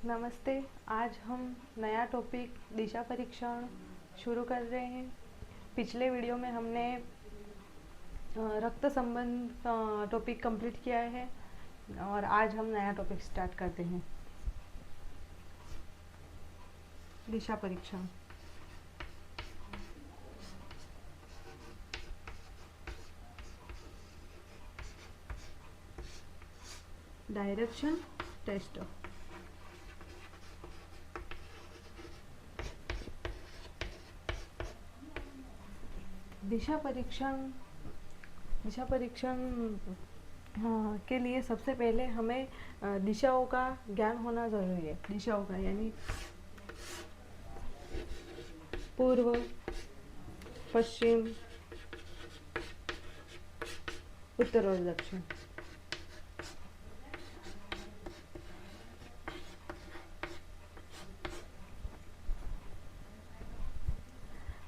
नमस्ते। आज हम नया टॉपिक दिशा परीक्षण शुरू कर रहे हैं। पिछले वीडियो में हमने रक्त संबंध टॉपिक कंप्लीट किया है और आज हम नया टॉपिक स्टार्ट करते हैं, दिशा परीक्षण। Direction test. दिशा परीक्षण के लिए सबसे पहले हमें दिशाओं का ज्ञान होना ज़रूरी है। दिशाओं का यानी पूर्व, पश्चिम, उत्तर और दक्षिण।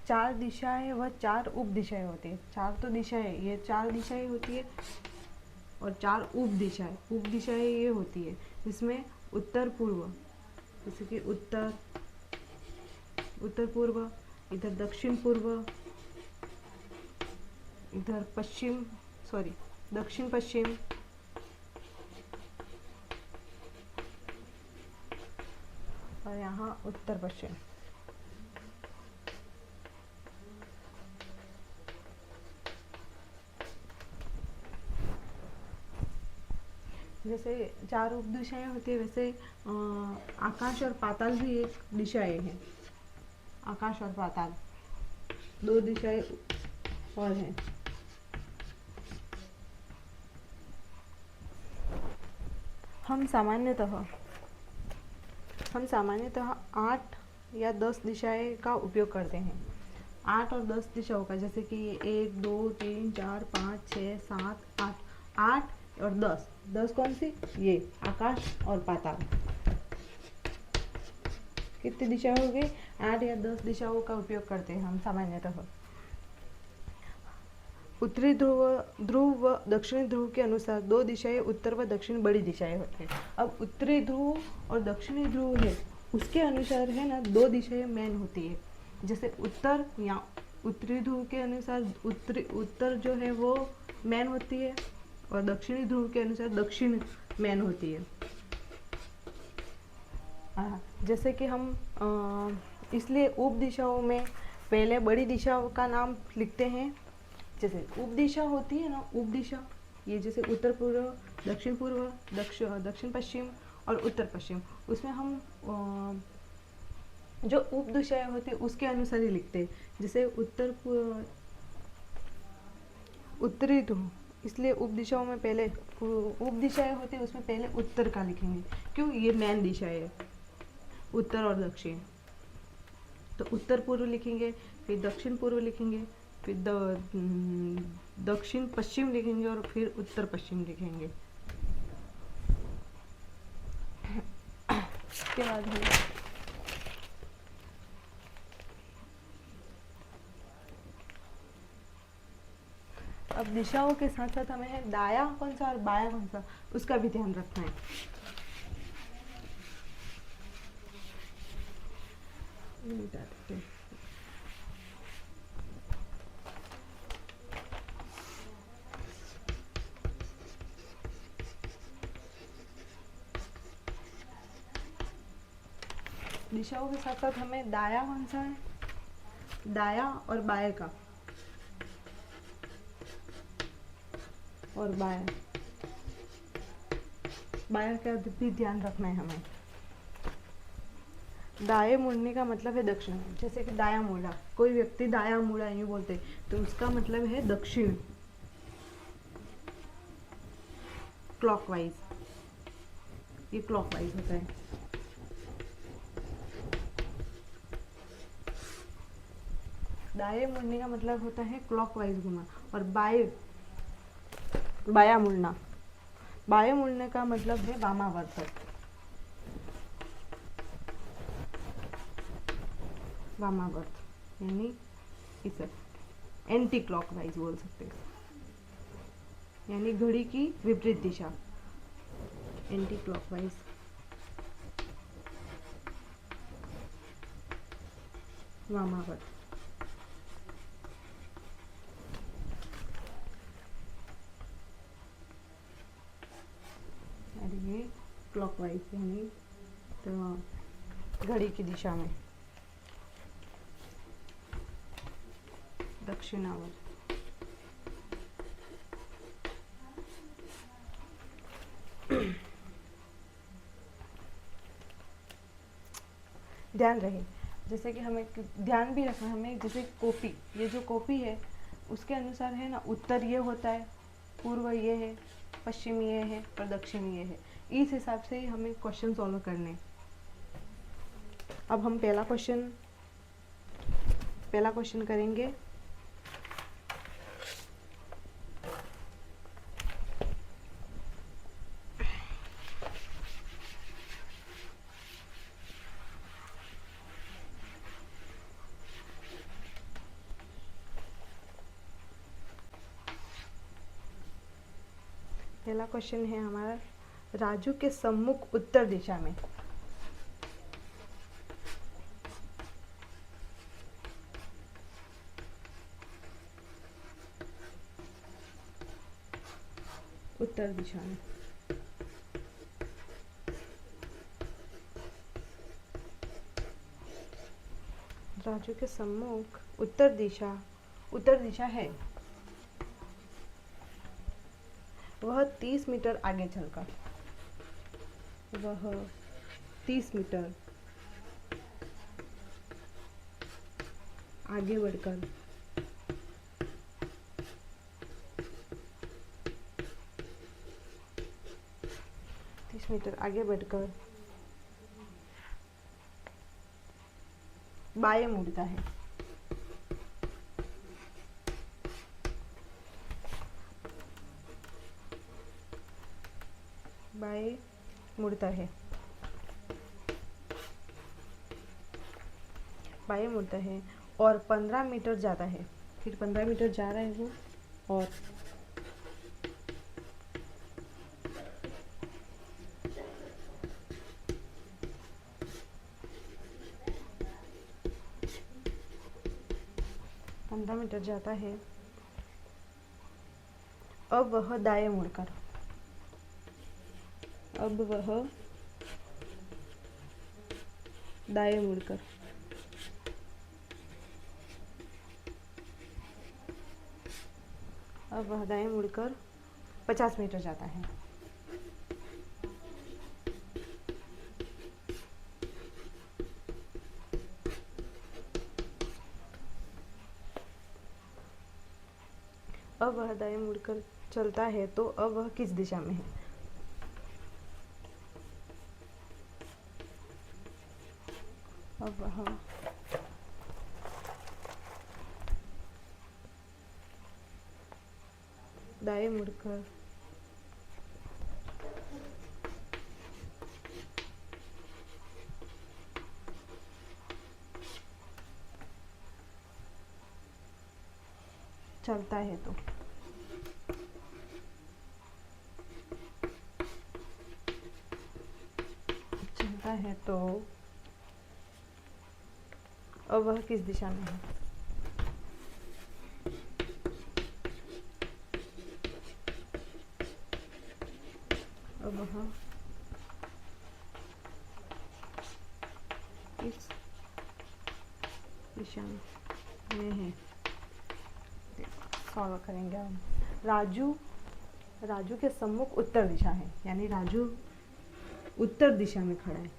चार दिशाएं व चार उप दिशाएं होती है। चार तो दिशाएं, ये चार दिशाएं होती है और चार उप दिशाएं ये होती है जिसमें उत्तर पूर्व, जैसे कि उत्तर पूर्व, इधर दक्षिण पूर्व, इधर दक्षिण पश्चिम, और यहाँ उत्तर पश्चिम। जैसे चार उप दिशाएं होती है, वैसे आकाश और पाताल भी एक दिशाएं हैं। आकाश और पाताल दो दिशाएं और हैं। हम सामान्यतः 8 या 10 दिशाएं का उपयोग करते हैं। 8 और 10 दिशाओं का, जैसे कि 1 2 3 4 5 6 7 8। 8 और 10 कौन सी? ये आकाश और पाताल। कितनी दिशा हो गई? 8 या 10 दिशाओं का उपयोग करते हैं हम सामान्यतः। उत्तरी ध्रुव व दक्षिणी ध्रुव के अनुसार दो दिशाएं उत्तर व दक्षिण बड़ी दिशाएं होती हैं। अब उत्तरी ध्रुव और दक्षिणी ध्रुव है, उसके अनुसार है ना, दो दिशाएं मेन होती है। जैसे उत्तर या उत्तरी ध्रुव के अनुसार उत्तर जो है वो मेन होती है और दक्षिणी ध्रुव के अनुसार दक्षिण मेन होती है। जैसे कि हम इसलिए उप दिशाओं में पहले बड़ी दिशा का नाम लिखते हैं। जैसे उप दिशा होती है ना, उप दिशा ये जैसे उत्तर पूर्व, दक्षिण पूर्व, दक्षिण पश्चिम और उत्तर पश्चिम, उसमें हम जो उप दिशाएं होती है उसके अनुसार ही लिखते हैं। जैसे उत्तरी ध्रुव, इसलिए उप दिशाओं में पहले उप दिशाएं होती है, उसमें पहले उत्तर का लिखेंगे। क्यों? ये मेन दिशा है, उत्तर और दक्षिण। तो उत्तर पूर्व लिखेंगे, फिर दक्षिण पूर्व लिखेंगे, फिर दक्षिण पश्चिम लिखेंगे और फिर उत्तर पश्चिम लिखेंगे। उसके बाद हम अब दिशाओं के साथ साथ हमें दाया कौन सा और बाया कौन सा, उसका भी ध्यान रखना है। दिशाओं के साथ साथ हमें दाया कौन सा है, दाया और बाएं का, और बाया का भी ध्यान रखना है हमें। दाएं मुड़ने का मतलब है दक्षिण। जैसे कि दाया मुड़ा, कोई व्यक्ति दाया मुड़ा यूँ बोलते तो उसका मतलब है दक्षिण, क्लॉकवाइज। ये क्लॉकवाइज होता है। दाएं मुड़ने का मतलब होता है क्लॉकवाइज घुमा, और बाया मुड़ना, बाएं मुड़ने का मतलब है वामावर्त। यानी इसे एंटी क्लॉकवाइज बोल सकते हैं, यानी घड़ी की विपरीत दिशा, एंटी क्लॉकवाइज। वामावर्त। और ये क्लॉकवाइज यानी तो घड़ी की दिशा में, दक्षिणावर्त। ध्यान रहे, जैसे कि हमें ध्यान भी रखना, हमें जैसे कॉपी, ये जो कॉपी है उसके अनुसार है ना, उत्तर ये होता है, पूर्व ये है, पश्चिम ये है और दक्षिण ये है। इस हिसाब से ही हमें क्वेश्चन सॉल्व करने। अब हम पहला क्वेश्चन करेंगे। पहला क्वेश्चन है हमारा, राजू के सम्मुख उत्तर दिशा में। उत्तर दिशा में राजू के सम्मुख उत्तर दिशा है। वह 30 मीटर आगे चलकर, वह 30 मीटर आगे बढ़कर 30 मीटर आगे बढ़कर बाएं मुड़ता है। बाएं मुड़ता है, बाएं मुड़ता है और 15 मीटर जाता है। फिर 15 मीटर जा रहा है वो, और मीटर जाता है। अब वह दाएं मुड़कर, अब वह दाएं मुड़कर 50 मीटर जाता है। अब वह दाएं मुड़कर चलता है, तो अब वह किस दिशा में है? अब वह दाएं मुड़कर चलता है, तो अब वह किस दिशा में है? अब वह इस दिशा में है। सॉल्व करेंगे हम। राजू के सम्मुख उत्तर दिशा है, यानी राजू उत्तर दिशा में खड़ा है।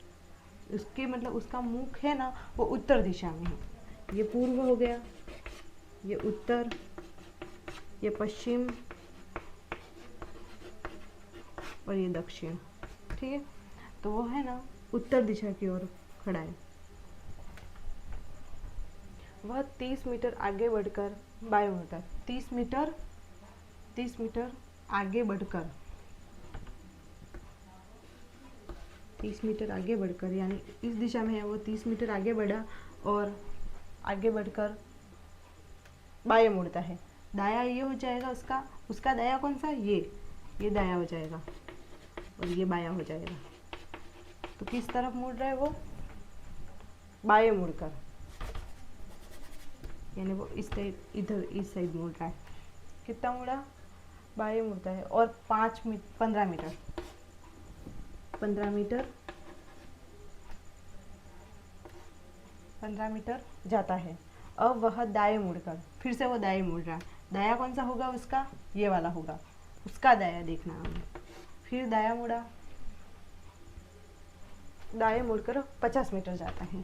उसके मतलब उसका मुख है ना, वो उत्तर दिशा में है। ये पूर्व हो गया, ये उत्तर, ये पश्चिम और ये दक्षिण। ठीक है, तो वो है ना उत्तर दिशा की ओर खड़ा है। वह 30 मीटर आगे बढ़कर बाएं मुड़ता है। 30 मीटर आगे बढ़कर, 30 मीटर आगे बढ़कर, यानी इस दिशा में है वो, 30 मीटर आगे बढ़ा और आगे बढ़कर बाएं मुड़ता है। दाया ये हो जाएगा उसका दाया कौन सा? ये दाया हो जाएगा और ये बायां हो जाएगा। तो किस तरफ मुड़ रहा है वो? बाएं मुड़कर। यानी वो इस साइड, इधर इस साइड मुड़ रहा है। कितना मुड़ा? बाएं मुड़ता है। और 15 मीटर 15 मीटर जाता है। अब वह दाएं मुड़कर, फिर से वो दाएं मुड़ रहा है। दाया कौन सा होगा उसका? ये वाला होगा, उसका दाया देखना हमें। फिर दाया मुड़ा, दाएं मुड़कर 50 मीटर जाता है।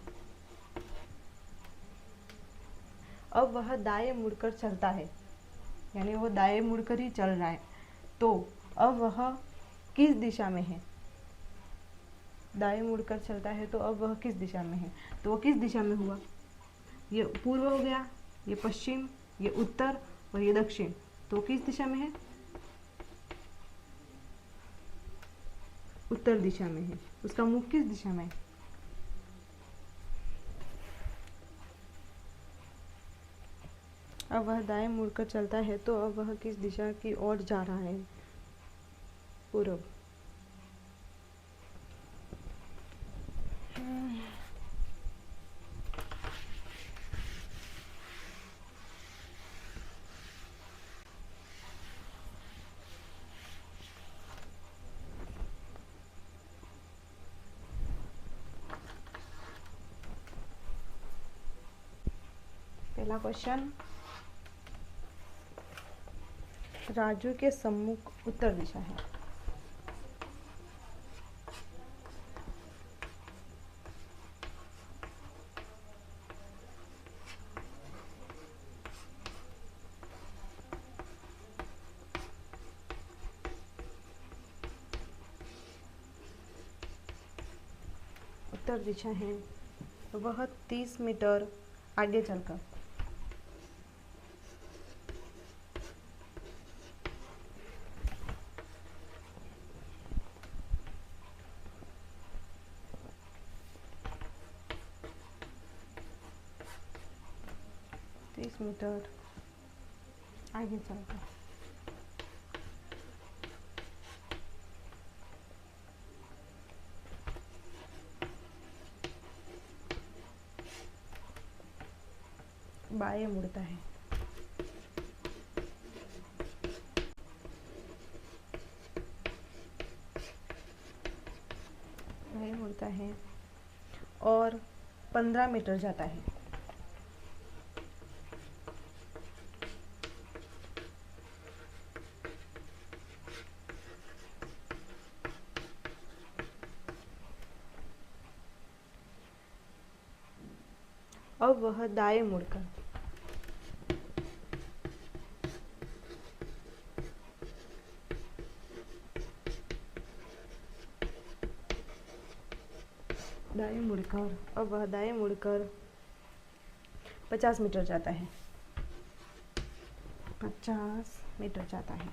अब वह दाएं मुड़कर चलता है, यानी वो दाएं मुड़कर ही चल रहा है। तो अब वह किस दिशा में है? दाएं मुड़कर चलता है तो अब वह किस दिशा में है? तो वो किस दिशा में हुआ? ये पूर्व हो गया, ये पश्चिम, ये उत्तर और ये दक्षिण। तो किस दिशा में है? उत्तर दिशा में है। उसका मुख किस दिशा में है? अब वह दाएं मुड़कर चलता है तो अब वह किस दिशा की ओर जा रहा है? पूर्व। पहला क्वेश्चन, राजू के सम्मुख उत्तर दिशा है। उत्तर दिशा है। वह 30 मीटर आगे चलकर मीटर आगे चलकर बाएं मुड़ता है। बाएं मुड़ता है और 15 मीटर जाता है। अब वह दाएं मुड़कर अब वह दाएं मुड़कर 50 मीटर जाता है। 50 मीटर जाता है।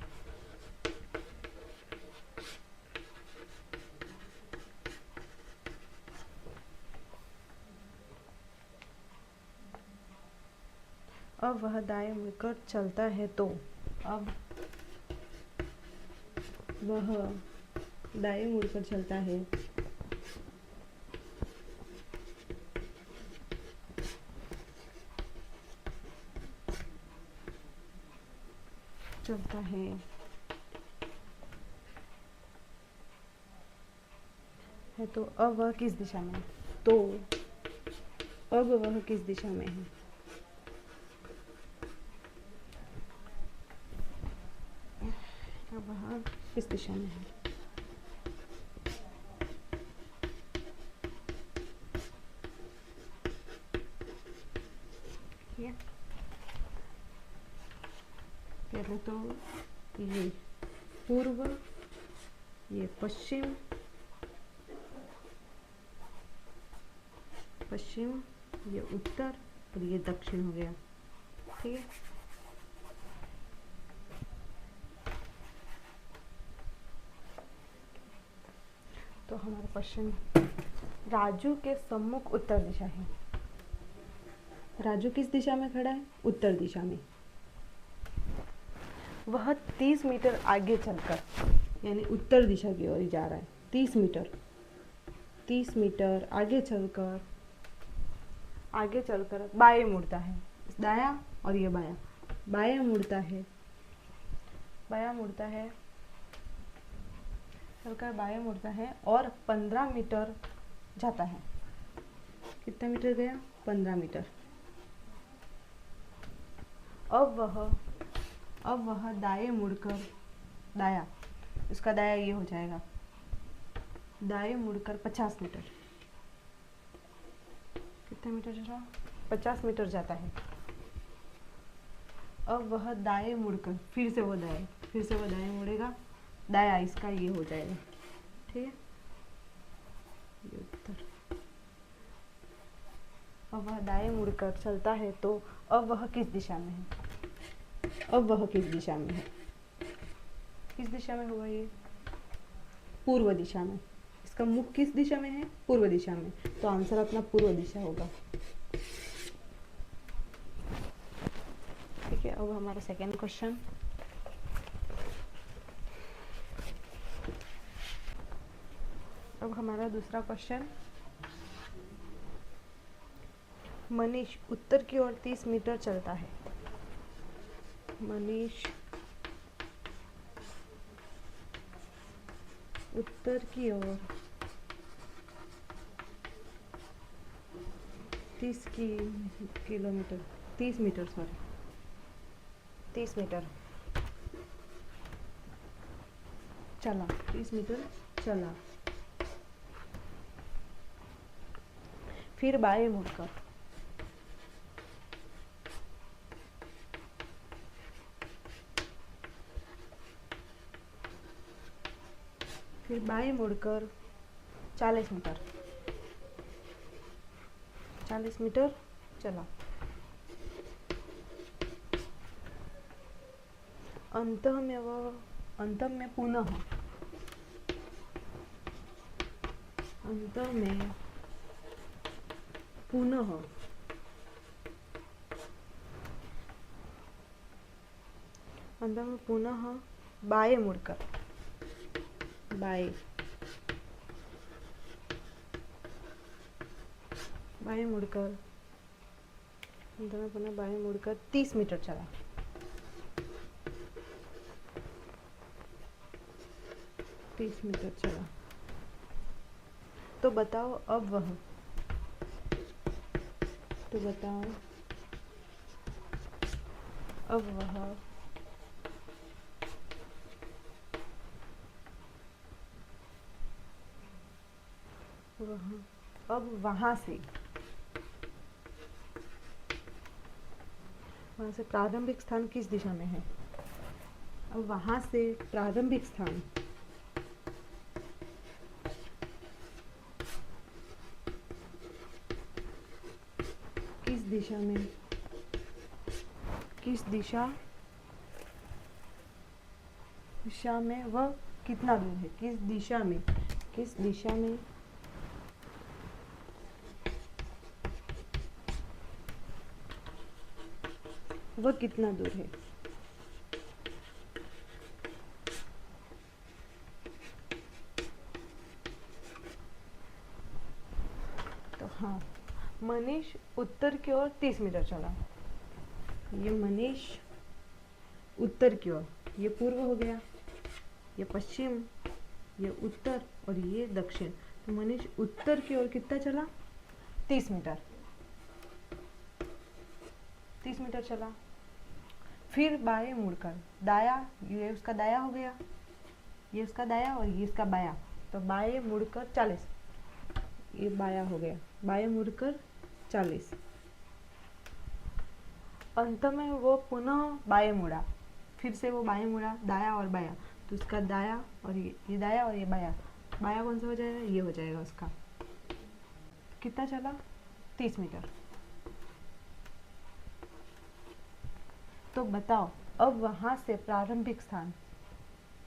अब वह दाएं मुड़कर चलता है तो अब वह दाएं मुड़कर चलता है है तो अब वह किस दिशा में है? तो अब वह किस दिशा में है? अब वह किस दिशा में है? पहले तो ये पूर्व, ये पश्चिम, ये उत्तर और ये दक्षिण हो गया। ठीक है, तो हमारा क्वेश्चन, राजू के सम्मुख उत्तर दिशा है। राजू किस दिशा में खड़ा है? उत्तर दिशा में। वह 30 मीटर आगे चलकर, यानी उत्तर दिशा की ओर जा रहा है। 30 मीटर आगे चलकर बाएं मुड़ता है। दाया और ये बाया, बाया मुड़ता है, बाया मुड़ता है, हल्का बाया मुड़ता है और 15 मीटर जाता है। कितना मीटर गया? 15 मीटर। अब वह दाएं मुड़कर, दाया, इसका दाया ये हो जाएगा, दाएं मुड़कर 50 मीटर, कितने मीटर चला? 50 मीटर जाता है। अब वह दाएं मुड़कर, फिर से वो दाएं मुड़ेगा, दाया इसका ये हो जाएगा, ठीक है, ये उत्तर। अब वह दाएं मुड़कर चलता है तो अब वह किस दिशा में है? अब वह किस दिशा में है? किस दिशा में होगा ये? पूर्व दिशा में। इसका मुख किस दिशा में है? पूर्व दिशा में, तो आंसर अपना पूर्व दिशा होगा। ठीक है, अब हमारा सेकेंड क्वेश्चन। अब हमारा दूसरा क्वेश्चन, मनीष उत्तर की ओर 30 मीटर चलता है। मनीष उत्तर की ओर 30 किलोमीटर, 30 मीटर, सॉरी 30 मीटर चला, 30 मीटर चला, फिर बाएं मुड़कर, फिर बाएं मुड़कर 40 मीटर, 40 मीटर चला, अंत में पुनः, अंत में पुनः बाएं मुड़कर, बाएं मुड़कर, अंत में पुनः बाएं मुड़कर 30 मीटर चला, 30 मीटर चला। तो बताओ अब वह, अब वहां से प्रारंभिक स्थान किस दिशा में है? अब वहां से प्रारंभिक स्थान किस दिशा में, किस दिशा में वह कितना दूर है? किस दिशा में वह कितना दूर है? तो हाँ, मनीष उत्तर की ओर 30 मीटर चला, ये मनीष उत्तर की ओर, ये पूर्व हो गया, ये पश्चिम, ये उत्तर और ये दक्षिण। तो मनीष उत्तर की ओर कितना चला? 30 मीटर, 30 मीटर चला, फिर बाएं मुड़कर, दाया, ये उसका दाया हो गया, ये उसका दाया और ये इसका बाया, तो बाएं मुड़कर 40, ये बाया हो गया, बाएं मुड़कर 40। अंत में वो पुनः बाएं मुड़ा, फिर से वो बाएं मुड़ा, दाया और बाया, तो उसका दाया और ये दाया और ये बाया, बाया कौन सा हो जाएगा? ये हो जाएगा उसका। कितना चला? 30 मीटर। तो बताओ अब वहां से प्रारंभिक स्थान,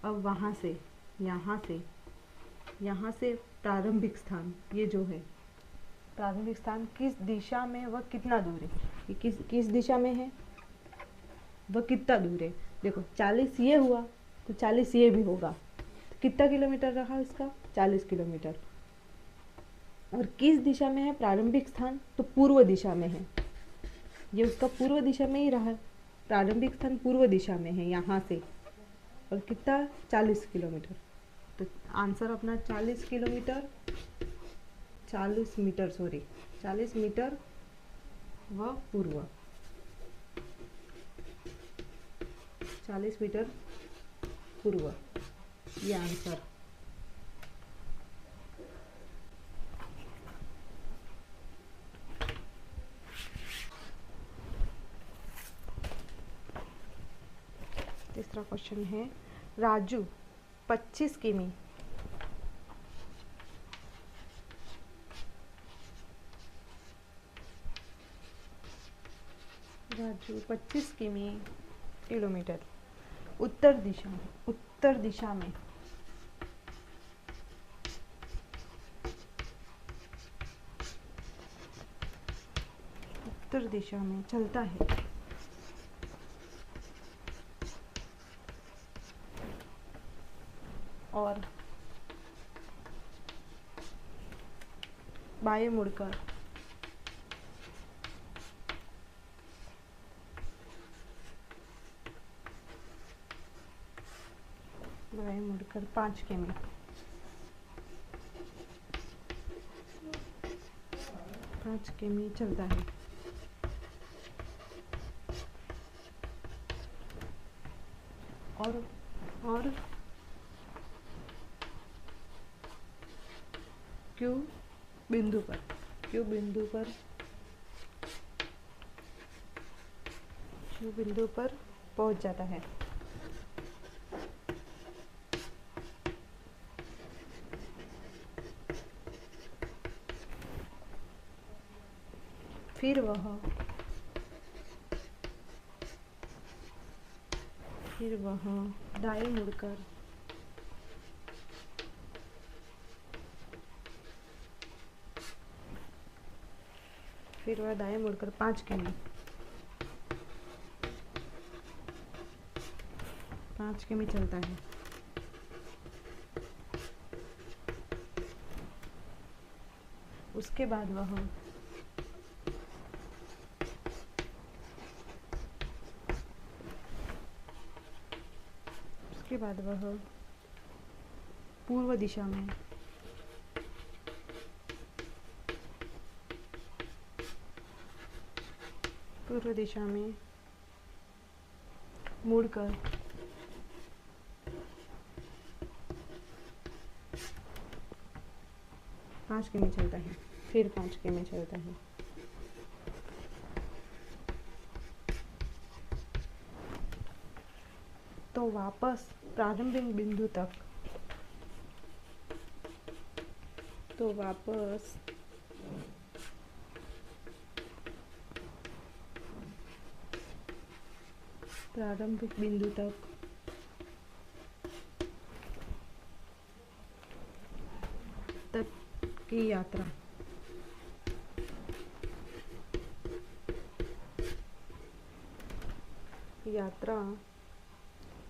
अब वहां से यहाँ से प्रारंभिक स्थान, ये जो है प्रारंभिक स्थान किस दिशा में, वह कितना दूर है? ये किस दिशा में है, वह कितना दूर है? देखो 40 ये हुआ तो 40 ये भी होगा, तो कितना किलोमीटर रहा इसका? 40 किलोमीटर। और किस दिशा में है प्रारंभिक स्थान? तो पूर्व दिशा में है, ये उसका पूर्व दिशा में ही रहा, प्रारंभिक स्थान पूर्व दिशा में है यहाँ से, और कितना 40 किलोमीटर। तो आंसर अपना 40 किलोमीटर, 40 मीटर, सॉरी 40 मीटर व पूर्व, 40 मीटर पूर्व, ये आंसर। तीसरा क्वेश्चन है, राजू 25 किमी राजू 25 किमी किलोमीटर उत्तर दिशा में उत्तर दिशा में चलता है। और बाएं मुड़कर बाएं मुड़कर 5 किमी 5 किमी चलता है। और क्यू बिंदु पर पहुंच जाता है। फिर वह दाएं मुड़कर फिर वह दाएं मुड़कर 5 किमी 5 किमी चलता है। उसके बाद वह पूर्व दिशा में मुड़कर 5 किमी चलता है। फिर 5 किमी चलता है। तो वापस प्रारंभिक बिंदु तक तक की यात्रा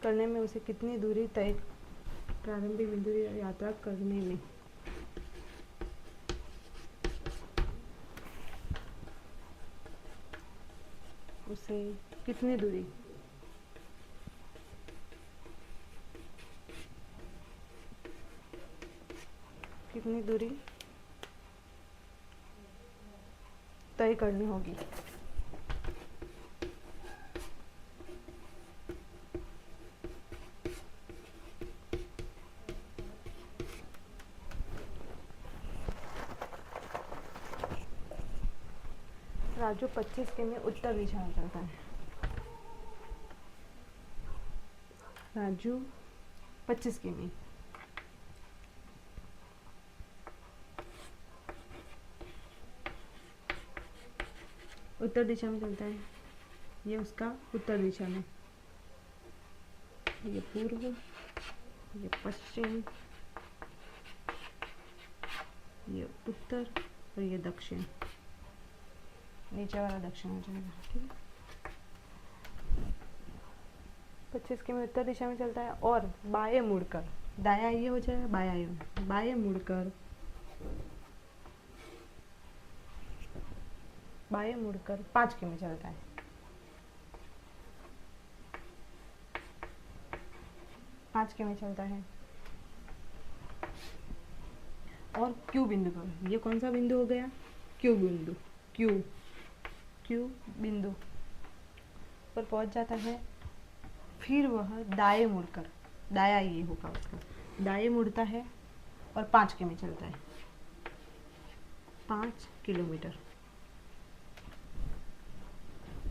करने में उसे कितनी दूरी तय प्रारंभिक बिंदु यात्रा करने में उसे कितनी दूरी तय करनी होगी। राजू 25 किमी उत्तर दिशा में चलता है। राजू 25 किमी उत्तर दिशा में चलता है। ये उसका उत्तर दिशा में, ये पूर्व, ये पश्चिम, ये उत्तर और ये दक्षिण। नीचे वाला दक्षिण हो जाएगा। ठीक है, 25 किमी उत्तर दिशा में चलता है और बाएं मुड़कर, दायां ये हो जाएगा, बाएं बाएं मुड़कर 5 किमी चलता है। 5 किमी चलता है। और क्यू बिंदु पर, ये कौन सा बिंदु हो गया? क्यू बिंदु। क्यू बिंदु पर पहुंच जाता है। फिर वह दाएं मुड़कर, दाया ये होगा उसका, दाएं मुड़ता है और 5 किमी चलता है। 5 किलोमीटर।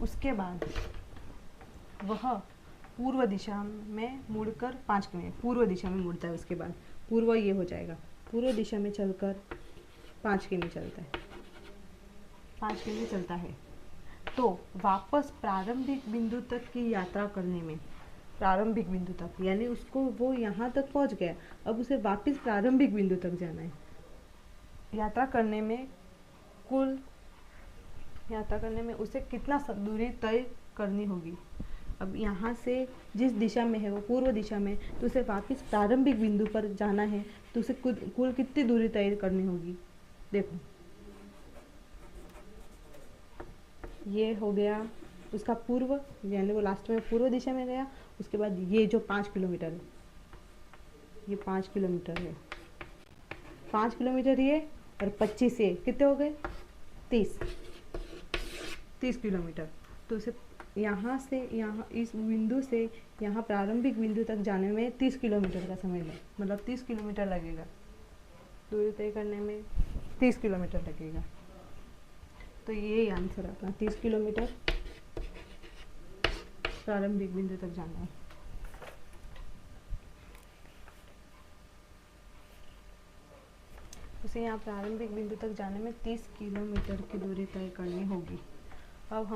उसके बाद वह पूर्व दिशा में मुड़कर 5 किमी, पूर्व दिशा में मुड़ता है। उसके बाद पूर्व ये हो जाएगा, पूर्व दिशा में चलकर 5 किमी चलता है। 5 किमी चलता है तो वापस प्रारंभिक बिंदु तक की यात्रा करने में, प्रारंभिक बिंदु तक यानी उसको, वो यहाँ तक पहुँच गया, अब उसे वापस प्रारंभिक बिंदु तक जाना है। यात्रा करने में उसे कितना दूरी तय करनी होगी? अब यहाँ से जिस दिशा में है वो पूर्व दिशा में, तो उसे वापस प्रारंभिक बिंदु पर जाना है, तो उसे कुल कितनी दूरी तय करनी होगी? देखो, ये हो गया उसका पूर्व, यानी वो लास्ट में पूर्व दिशा में गया। उसके बाद ये जो 5 किलोमीटर है, ये 5 किलोमीटर है, 5 किलोमीटर ये, और 25 ये कितने हो गए? 30 किलोमीटर। तो उसे यहाँ से यहाँ, इस बिंदु से यहाँ प्रारंभिक बिंदु तक जाने में 30 किलोमीटर का समय लगे, मतलब 30 किलोमीटर लगेगा। दूरी तय करने में 30 किलोमीटर लगेगा। तो ये आंसर अपना 30 किलोमीटर प्रारंभिक बिंदु तक जाना है। उसे यहाँ प्रारंभिक बिंदु तक जाने में 30 किलोमीटर की दूरी तय करनी होगी। अब हम